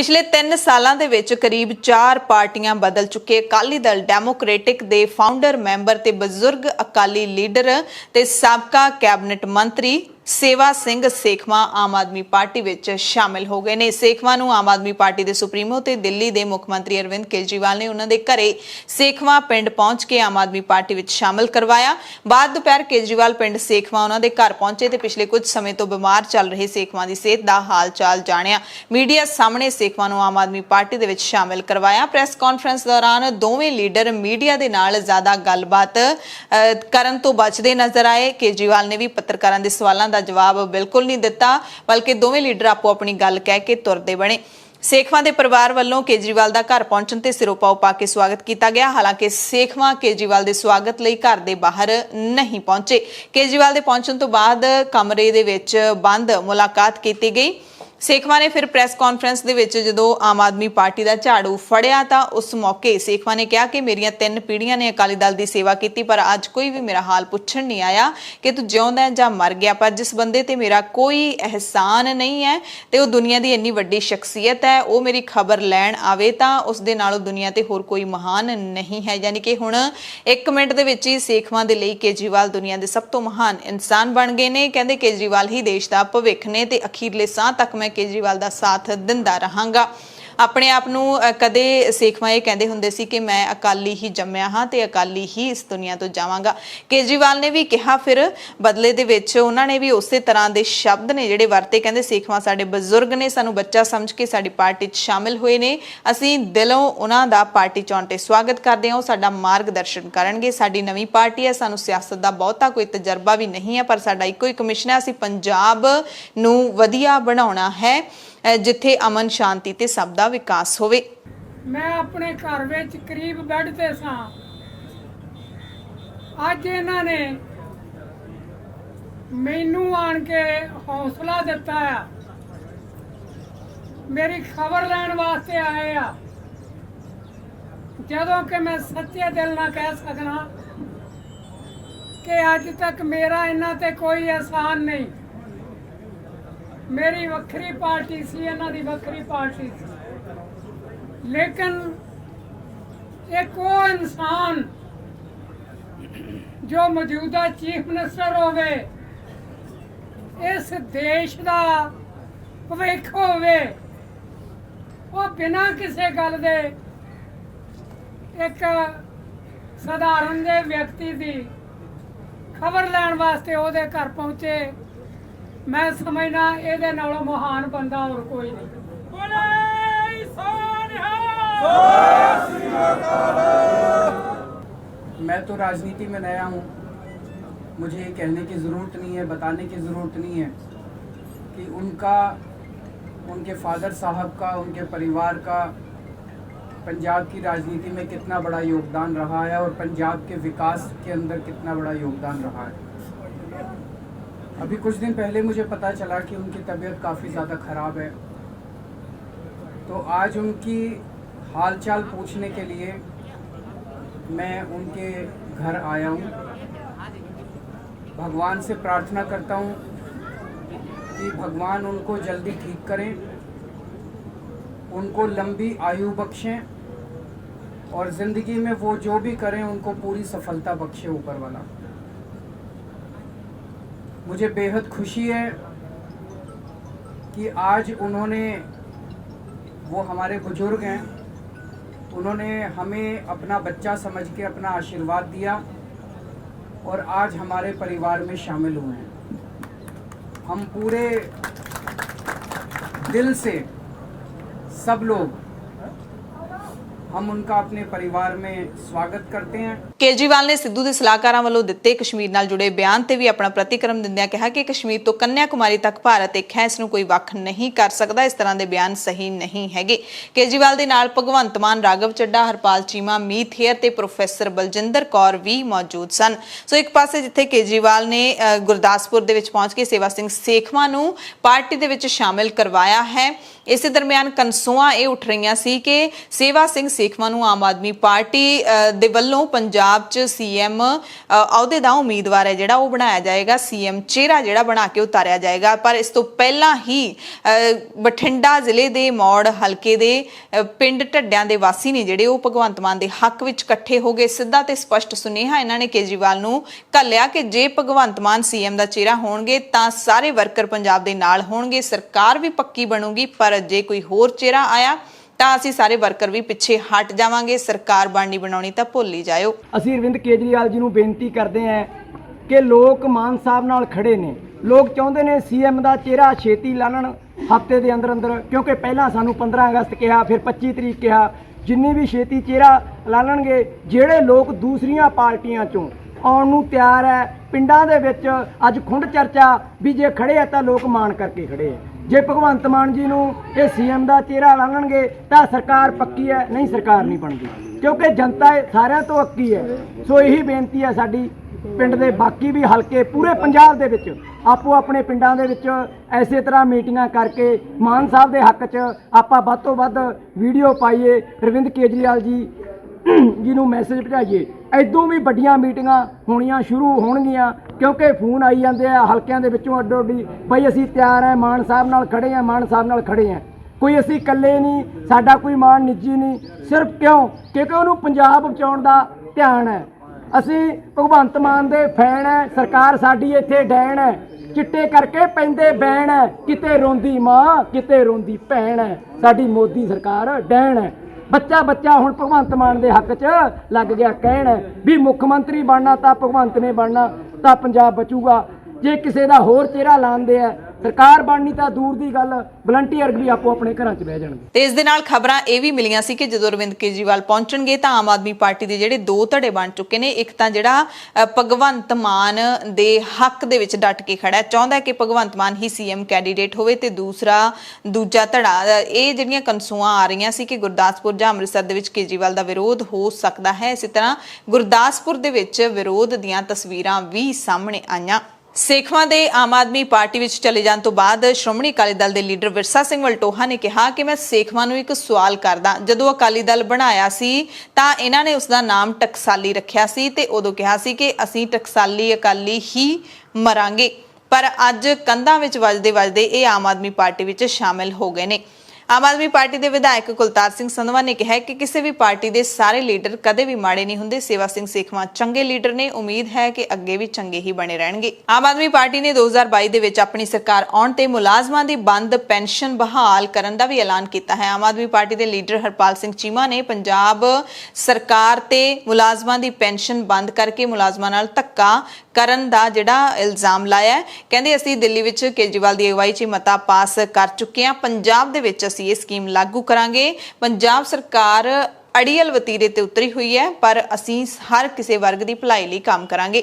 ਪਿਛਲੇ 3 ਸਾਲਾਂ ਦੇ ਵਿੱਚ ਕਰੀਬ 4 ਪਾਰਟੀਆਂ ਬਦਲ ਚੁੱਕੇ ਅਕਾਲੀ ਦਲ ਡੈਮੋਕ੍ਰੈਟਿਕ ਦੇ ਫਾਊਂਡਰ ਮੈਂਬਰ ਤੇ ਬਜ਼ੁਰਗ ਅਕਾਲੀ ਲੀਡਰ ਤੇ ਸਾਬਕਾ ਕੈਬਨਿਟ ਮੰਤਰੀ सेवा सिंह सेखवा आम आदमी पार्टी विच शामिल हो गए ने। सेखवा नूं आम आदमी पार्टी के सुप्रीमो ते दिल्ली के मुख मंत्री अरविंद केजरीवाल ने उन्होंने घरे सेखवा पिंड पहुंच के आम आदमी पार्टी विच शामिल करवाया। बाद दोपहर केजरीवाल पिंड सेखवा उन्होंने घर पहुंचे तो पिछले कुछ समय तो बीमार चल रहे सेखवा की सेहत का हाल चाल जानिया। मीडिया सामने सेखवा नूं आम आदमी पार्टी दे विच शामिल करवाया। प्रेस कॉन्फ्रेंस दौरान दोवें लीडर मीडिया के नाल ज़्यादा गलबात करन तो बचते नजर आए। केजरीवाल ने भी पत्रकारों के सवालों का जवाब बिल्कुल नहीं दिता, बल्कि दोवें लीडर आपो अपनी गल कह के तुरदे बने। सेखवा के परिवार वालों केजरीवाल का घर पहुंचण ते सिरोपा पा के स्वागत किया गया। हालांकि सेखवा केजरीवाल के स्वागत लई घर के बाहर नहीं पहुंचे। केजरीवाल के पहुंचण तो बाद कमरे दे विच बंद मुलाकात की गई। सेखवा ने फिर प्रेस कॉन्फ्रेंस दे विच जदों आम आदमी पार्टी का झाड़ू फड़िया तो उस मौके सेखवा ने कहा कि मेरियां 3 पीढ़ियां ने अकाली दल की सेवा की, पर अज कोई भी मेरा हाल पुछण नहीं आया कि तू जिउंदा है जां मर गया। पर जिस बंदे ते मेरा कोई एहसान नहीं है तो वह दुनिया की इन्नी वड्डी शख्सियत है, वो मेरी खबर लैण आवे तां उस दे नालों दुनिया ते होर कोई महान नहीं है। यानी कि हुण 1 मिनट दे विच ही सेखवा दे लई केजरीवाल दुनिया के सब तो महान इंसान बन गए ने। कहंदे केजरीवाल ही देश का भविख ने ते अखीरले साह तक मैं केजरीवाल का साथ दिंदा रहांगा। अपने आप नूं कदे सेखवा ये कहंदे हुंदे सी कि मैं अकाली ही जम्मिया हाँ ते अकाली ही इस दुनिया तो जावांगा। केजरीवाल ने भी कहा फिर बदले दे विच उन्होंने भी उस तरह के शब्द ने जिहड़े वरते। कहंदे सेखवा साडे बजुर्ग ने, सानू बच्चा समझ के साडी पार्टी च शामिल होए ने। असीं दिलों उन्हां दा पार्टी च आउण ते स्वागत करदे हां। साडा मार्गदर्शन करनगे। साडी नवीं पार्टी है, सानू सियासत दा बहुता कोई तजर्बा भी नहीं है, पर साडा इक्को एक मिशन है, असीं पंजाब नूं वधिया बनाउणा है जिथे अमन शांति ते सब दा विकास होवे। मैं अपने घर विच करीब बैठ ते सां, अज इन्हां ने मैनू आण के हौसला दिता है, मेरी खबर लैण वास्ते आए आ, जदों कि मैं सच्चे दिल नाल कह सकना कि अज तक मेरा इन्हां ते कोई एहसान नहीं। मेरी वक्री पार्टी सी, इन्हां दी वक्री पार्टी सी, लेकिन एक वो इंसान जो मौजूदा चीफ मिनिस्टर होवे, इस देश का भविख होवे, वो बिना किसी गल दे एक साधारण जे व्यक्ति की खबर लैण वास्ते उहदे घर पहुंचे। मैं समझना ये नालों महान बंदा और कोई नहीं। मैं तो राजनीति में नया हूँ, मुझे ये कहने की ज़रूरत नहीं है, बताने की ज़रूरत नहीं है कि उनके फादर साहब का, उनके परिवार का पंजाब की राजनीति में कितना बड़ा योगदान रहा है और पंजाब के विकास के अंदर कितना बड़ा योगदान रहा है। अभी कुछ दिन पहले मुझे पता चला कि उनकी तबीयत काफ़ी ज़्यादा ख़राब है, तो आज उनकी हालचाल पूछने के लिए मैं उनके घर आया हूँ। भगवान से प्रार्थना करता हूँ कि भगवान उनको जल्दी ठीक करें, उनको लंबी आयु बख्शें और ज़िंदगी में वो जो भी करें उनको पूरी सफलता बख्शे ऊपर वाला। मुझे बेहद खुशी है कि आज उन्होंने, वो हमारे बुजुर्ग हैं, उन्होंने हमें अपना बच्चा समझ के अपना आशीर्वाद दिया और आज हमारे परिवार में शामिल हुए हैं। हम पूरे दिल से सब लोग हम उनका अपने परिवार में स्वागत करते हैं। केजरीवाल ने सिद्धू के सलाहकारां वालों दिते कश्मीर नाल जुड़े बयान ते भी अपना प्रतिक्रम दिंदियां कहा कि कश्मीर तो कन्याकुमारी तक भारत एक है, इसनूं कोई वख नहीं कर सकता। इस तरह के बयान सही नहीं हैगे। केजरीवाल दे नाल भगवंत मान, राघव चड्ढा, हरपाल चीमा, मीत हेयर ते प्रोफैसर बलजिंदर कौर भी मौजूद सन। सो एक पासे जिथे केजरीवाल ने गुरदासपुर दे विच पहुंच के सेवा सिंह सेखवा नूं पार्टी दे विच शामिल करवाया है, ਇਸੇ ਦਰਮਿਆਨ ਕਨਸੂਆਂ ਇਹ ਉੱਠ ਰਹੀਆਂ ਸੀ ਕਿ ਸੇਵਾ ਸਿੰਘ ਸੇਖਵਾਂ ਨੂੰ ਆਮ ਆਦਮੀ ਪਾਰਟੀ ਦੇ ਵੱਲੋਂ ਪੰਜਾਬ 'ਚ ਸੀਐਮ ਅਹੁਦੇ ਦਾ ਉਮੀਦਵਾਰ ਹੈ ਜਿਹੜਾ ਉਹ ਬਣਾਇਆ ਜਾਏਗਾ, ਸੀਐਮ ਚਿਹਰਾ ਜਿਹੜਾ ਬਣਾ ਕੇ ਉਤਾਰਿਆ ਜਾਏਗਾ। ਪਰ ਇਸ ਤੋਂ ਪਹਿਲਾਂ ਹੀ ਬਠਿੰਡਾ ਜ਼ਿਲ੍ਹੇ ਦੇ ਮੌੜ ਹਲਕੇ ਦੇ ਪਿੰਡ ਢੱਡਿਆਂ ਦੇ ਵਾਸੀ ਨੇ ਜਿਹੜੇ ਉਹ ਭਗਵੰਤ ਮਾਨ ਦੇ ਹੱਕ ਵਿੱਚ ਇਕੱਠੇ ਹੋ ਗਏ। ਸਿੱਧਾ ਤੇ ਸਪਸ਼ਟ ਸੁਨੇਹਾ ਇਹਨਾਂ ਨੇ ਕੇਜਰੀਵਾਲ ਨੂੰ ਘੱਲਿਆ ਕਿ ਜੇ ਭਗਵੰਤ ਮਾਨ ਸੀਐਮ ਦਾ ਚਿਹਰਾ ਹੋਣਗੇ ਤਾਂ ਸਾਰੇ ਵਰਕਰ ਪੰਜਾਬ ਦੇ ਨਾਲ ਹੋਣਗੇ, ਸਰਕਾਰ ਵੀ ਪੱਕੀ ਬਣੂਗੀ, ਪਰ ਜੇ ਕੋਈ ਹੋਰ ਚਿਹਰਾ ਆਇਆ ਤਾਂ ਅਸੀਂ ਸਾਰੇ ਵਰਕਰ ਵੀ ਪਿੱਛੇ ਹਟ ਜਾਵਾਂਗੇ, ਸਰਕਾਰ ਬਣਾਉਣੀ ਤਾਂ ਭੁੱਲ ਹੀ ਜਾਇਓ। ਅਸੀਂ ਅਰਵਿੰਦ ਕੇਜਰੀਵਾਲ ਜੀ ਨੂੰ ਬੇਨਤੀ ਕਰਦੇ ਹਾਂ ਕਿ ਲੋਕ ਮਾਨ ਸਾਹਿਬ ਨਾਲ ਖੜੇ ਨੇ, ਲੋਕ ਚਾਹੁੰਦੇ ਨੇ ਸੀਐਮ ਦਾ ਚਿਹਰਾ ਛੇਤੀ ਲਾਣਨ ਹਫ਼ਤੇ ਦੇ ਅੰਦਰ ਅੰਦਰ, ਕਿਉਂਕਿ ਪਹਿਲਾਂ ਸਾਨੂੰ 15 ਅਗਸਤ ਕਿਹਾ, ਫਿਰ 25 ਤਰੀਕ ਕਿਹਾ, ਜਿੰਨੀ ਵੀ ਛੇਤੀ ਚਿਹਰਾ ਲਾਣਨਗੇ। ਜਿਹੜੇ ਲੋਕ ਦੂਸਰੀਆਂ ਪਾਰਟੀਆਂ ਚੋਂ ਆਉਣ ਨੂੰ ਤਿਆਰ ਹੈ, ਪਿੰਡਾਂ ਦੇ ਵਿੱਚ ਅੱਜ ਖੁੰਡ ਚਰਚਾ ਵੀ ਜੇ ਖੜੇ ਆ ਤਾਂ ਲੋਕ ਮਾਣ ਕਰਕੇ ਖੜੇ ਆ। ਜੇ ਭਗਵੰਤ ਮਾਨ ਜੀ ਨੂੰ ਇਹ ਸੀਐਮ ਦਾ ਚਿਹਰਾ ਲਾਣਨਗੇ ਤਾਂ ਸਰਕਾਰ ਪੱਕੀ ਹੈ, ਨਹੀਂ ਸਰਕਾਰ ਨਹੀਂ ਬਣਦੀ, ਕਿਉਂਕਿ ਜਨਤਾ ਸਾਰਿਆਂ ਤੋਂ ਅੱਕੀ ਹੈ। ਸੋ ਇਹੀ ਬੇਨਤੀ ਹੈ ਸਾਡੀ, ਪਿੰਡ ਦੇ ਬਾਕੀ ਵੀ ਹਲਕੇ ਪੂਰੇ ਪੰਜਾਬ ਦੇ ਵਿੱਚ ਆਪੋ ਆਪਣੇ ਪਿੰਡਾਂ ਦੇ ਵਿੱਚ ਐਸੇ ਤਰ੍ਹਾਂ ਮੀਟਿੰਗਾਂ ਕਰਕੇ ਮਾਨ ਸਾਹਿਬ ਦੇ ਹੱਕ 'ਚ ਆਪਾਂ ਵੱਧ ਤੋਂ ਵੱਧ ਵੀਡੀਓ ਪਾਈਏ, ਅਰਵਿੰਦ ਕੇਜਰੀਵਾਲ ਜੀ ਨੂੰ ਮੈਸੇਜ ਪਹੁੰਚਾਈਏ। ਇਦੋਂ ਵੀ ਵੱਡੀਆਂ ਮੀਟਿੰਗਾਂ ਹੋਣੀਆਂ ਸ਼ੁਰੂ ਹੋਣਗੀਆਂ, ਕਿਉਂਕਿ ਫੋਨ ਆਈ ਜਾਂਦੇ ਆ ਹਲਕਿਆਂ ਦੇ ਵਿੱਚੋਂ ਅੱਡੋ ਅੱਡੀ, ਬਈ ਅਸੀਂ ਤਿਆਰ ਹਾਂ, ਮਾਨ ਸਾਹਿਬ ਨਾਲ ਖੜੇ ਹਾਂ, ਮਾਨ ਸਾਹਿਬ ਨਾਲ ਖੜੇ ਹਾਂ। ਕੋਈ ਅਸੀਂ ਇਕੱਲੇ ਨਹੀਂ, ਸਾਡਾ ਕੋਈ ਮਾਨ ਨਿੱਜੀ ਨਹੀਂ, ਸਿਰਫ ਕਿਉਂਕਿ ਉਹਨੂੰ ਪੰਜਾਬ ਬਚਾਉਣ ਦਾ ਧਿਆਨ ਹੈ। ਅਸੀਂ ਭਗਵੰਤ ਮਾਨ ਦੇ ਫੈਨ ਹੈ, ਸਰਕਾਰ ਸਾਡੀ ਇੱਥੇ ਡੈਣ ਹੈ, ਚਿੱਟੇ ਕਰਕੇ ਪੈਂਦੇ ਬੈਣ ਹੈ, ਕਿਤੇ ਰੋਂਦੀ ਮਾਂ ਕਿਤੇ ਰੋਂਦੀ ਭੈਣ ਹੈ, ਸਾਡੀ ਮੋਦੀ ਸਰਕਾਰ ਡੈਣ ਹੈ। ਬੱਚਾ ਹੁਣ ਭਗਵੰਤ ਮਾਨ ਦੇ ਹੱਕ 'ਚ ਲੱਗ ਗਿਆ ਕਹਿਣ ਵੀ ਮੁੱਖ ਮੰਤਰੀ ਬਣਨਾ ਤਾਂ ਭਗਵੰਤ ਨੇ ਬਣਨਾ ਤਾਂ ਪੰਜਾਬ ਬਚੂਗਾ। ਜੇ ਕਿਸੇ ਦਾ ਹੋਰ ਚਿਹਰਾ ਲਾਉਂਦੇ ਆ, ਸਰਕਾਰ ਬਣਨੀ ਤਾਂ ਦੂਰ ਦੀ ਗੱਲ, ਵਲੰਟੀਅਰ ਵੀ ਆਪੋ ਆਪਣੇ ਘਰਾਂ 'ਚ ਬਹਿ ਜਾਣਗੇ। ਤੇ ਇਸ ਦੇ ਨਾਲ ਖਬਰਾਂ ਇਹ ਵੀ ਮਿਲੀਆਂ ਸੀ ਕਿ ਜਦੋਂ ਅਰਵਿੰਦ ਕੇਜਰੀਵਾਲ ਪਹੁੰਚਣਗੇ ਤਾਂ ਆਮ ਆਦਮੀ ਪਾਰਟੀ ਦੇ ਜਿਹੜੇ ਦੋ ਧੜੇ ਬਣ ਚੁੱਕੇ ਨੇ। ਇੱਕ ਤਾਂ ਜਿਹੜਾ ਭਗਵੰਤ ਮਾਨ ਦੇ ਹੱਕ ਦੇ ਵਿੱਚ ਡਟ ਕੇ ਖੜਾ ਹੈ, ਚਾਹੁੰਦਾ ਕਿ ਭਗਵੰਤ ਮਾਨ ਹੀ ਸੀਐਮ ਕੈਂਡੀਡੇਟ ਹੋਵੇ, ਤੇ ਦੂਜਾ ਧੜਾ ਇਹ ਜਿਹੜੀਆਂ ਕਨਸੂਆਂ ਆ ਰਹੀਆਂ ਸੀ ਕਿ ਗੁਰਦਾਸਪੁਰ ਜਾਂ ਅੰਮ੍ਰਿਤਸਰ ਦੇ ਵਿੱਚ ਕੇਜਰੀਵਾਲ ਦਾ ਵਿਰੋਧ ਹੋ ਸਕਦਾ ਹੈ। ਇਸੇ ਤਰ੍ਹਾਂ ਗੁਰਦਾਸਪੁਰ ਦੇ ਵਿੱਚ ਵਿਰੋਧ ਦੀਆਂ ਤਸਵੀਰਾਂ ਵੀ ਸਾਹਮਣੇ ਆਈਆਂ। ਸੇਖਵਾਂ ਦੇ ਆਮ ਆਦਮੀ ਪਾਰਟੀ ਵਿੱਚ ਚਲੇ ਜਾਣ ਤੋਂ ਬਾਅਦ ਸ਼੍ਰੋਮਣੀ ਅਕਾਲੀ ਦਲ ਦੇ ਲੀਡਰ ਵਿਰਸਾ ਸਿੰਘ ਵਲਟੋਹਾ ਨੇ ਕਿਹਾ ਕਿ ਮੈਂ ਸੇਖਵਾਂ ਨੂੰ ਇੱਕ ਸਵਾਲ ਕਰਦਾ, ਜਦੋਂ ਅਕਾਲੀ ਦਲ ਬਣਾਇਆ ਸੀ ਤਾਂ ਇਹਨਾਂ ਨੇ ਉਸ ਦਾ ਨਾਮ ਟਕਸਾਲੀ ਰੱਖਿਆ ਸੀ ਤੇ ਉਦੋਂ ਕਿਹਾ ਸੀ ਕਿ ਅਸੀਂ ਟਕਸਾਲੀ ਅਕਾਲੀ ਹੀ ਮਰਾਂਗੇ, ਪਰ ਅੱਜ ਕੰਧਾਂ ਵਿੱਚ ਵੱਜਦੇ ਇਹ ਆਮ ਆਦਮੀ ਪਾਰਟੀ ਵਿੱਚ ਸ਼ਾਮਿਲ ਹੋ ਗਏ ਨੇ। ਆਮ ਆਦਮੀ ਪਾਰਟੀ ਦੇ ਵਿਧਾਇਕ ਕੁਲਤਾਰ ਸਿੰਘ ਸੰਧਵਾ ਨੇ ਕਿਹਾ ਕਿ ਕਿਸੇ ਵੀ ਪਾਰਟੀ ਦੇ ਸਾਰੇ ਲੀਡਰ ਕਦੇ ਵੀ ਮਾੜੇ ਨਹੀਂ ਹੁੰਦੇ। ਸੇਵਾ ਸਿੰਘ ਸੇਖਵਾਂ ਚੰਗੇ ਲੀਡਰ ਨੇ, ਉਮੀਦ ਹੈ ਕਿ ਅੱਗੇ ਵੀ ਚੰਗੇ ਹੀ ਬਣੇ ਰਹਿਣਗੇ। ਆਮ ਆਦਮੀ ਪਾਰਟੀ ਨੇ 2022 ਦੇ ਵਿੱਚ ਆਪਣੀ ਸਰਕਾਰ ਆਉਣ ਤੇ ਮੁਲਾਜ਼ਮਾਂ ਦੀ ਬੰਦ ਪੈਨਸ਼ਨ ਬਹਾਲ ਕਰਨ ਦਾ ਵੀ ਐਲਾਨ ਕੀਤਾ ਹੈ। ਆਮ ਆਦਮੀ ਪਾਰਟੀ ਦੇ ਲੀਡਰ ਹਰਪਾਲ ਸਿੰਘ ਚੀਮਾ ਨੇ ਪੰਜਾਬ ਸਰਕਾਰ ਤੇ ਮੁਲਾਜ਼ਮਾਂ ਦੀ ਪੈਨਸ਼ਨ ਬੰਦ ਕਰਕੇ ਮੁਲਾਜ਼ਮਾਂ ਨਾਲ ਧੱਕਾ ਕਰਨ ਦਾ ਜਿਹੜਾ ਇਲਜ਼ਾਮ ਲਾਇਆ ਹੈ। ਕਹਿੰਦੇ ਅਸੀਂ ਦਿੱਲੀ ਵਿੱਚ ਕੇਜਰੀਵਾਲ ਦੀ ਅਗਵਾਈ 'ਚ ਮਤਾ ਪਾਸ ਕਰ ਚੁੱਕੇ ਹਾਂ, ਪੰਜਾਬ ਦੇ ਵਿੱਚ ਅਸੀਂ ਇਹ ਸਕੀਮ ਲਾਗੂ ਕਰਾਂਗੇ। ਪੰਜਾਬ ਸਰਕਾਰ ਅੜੀਅਲ ਵਤੀਰੇ ਤੇ ਉਤਰੀ ਹੋਈ ਹੈ, ਪਰ ਅਸੀਂ ਹਰ ਕਿਸੇ ਵਰਗ ਦੀ ਭਲਾਈ ਲਈ ਕੰਮ ਕਰਾਂਗੇ।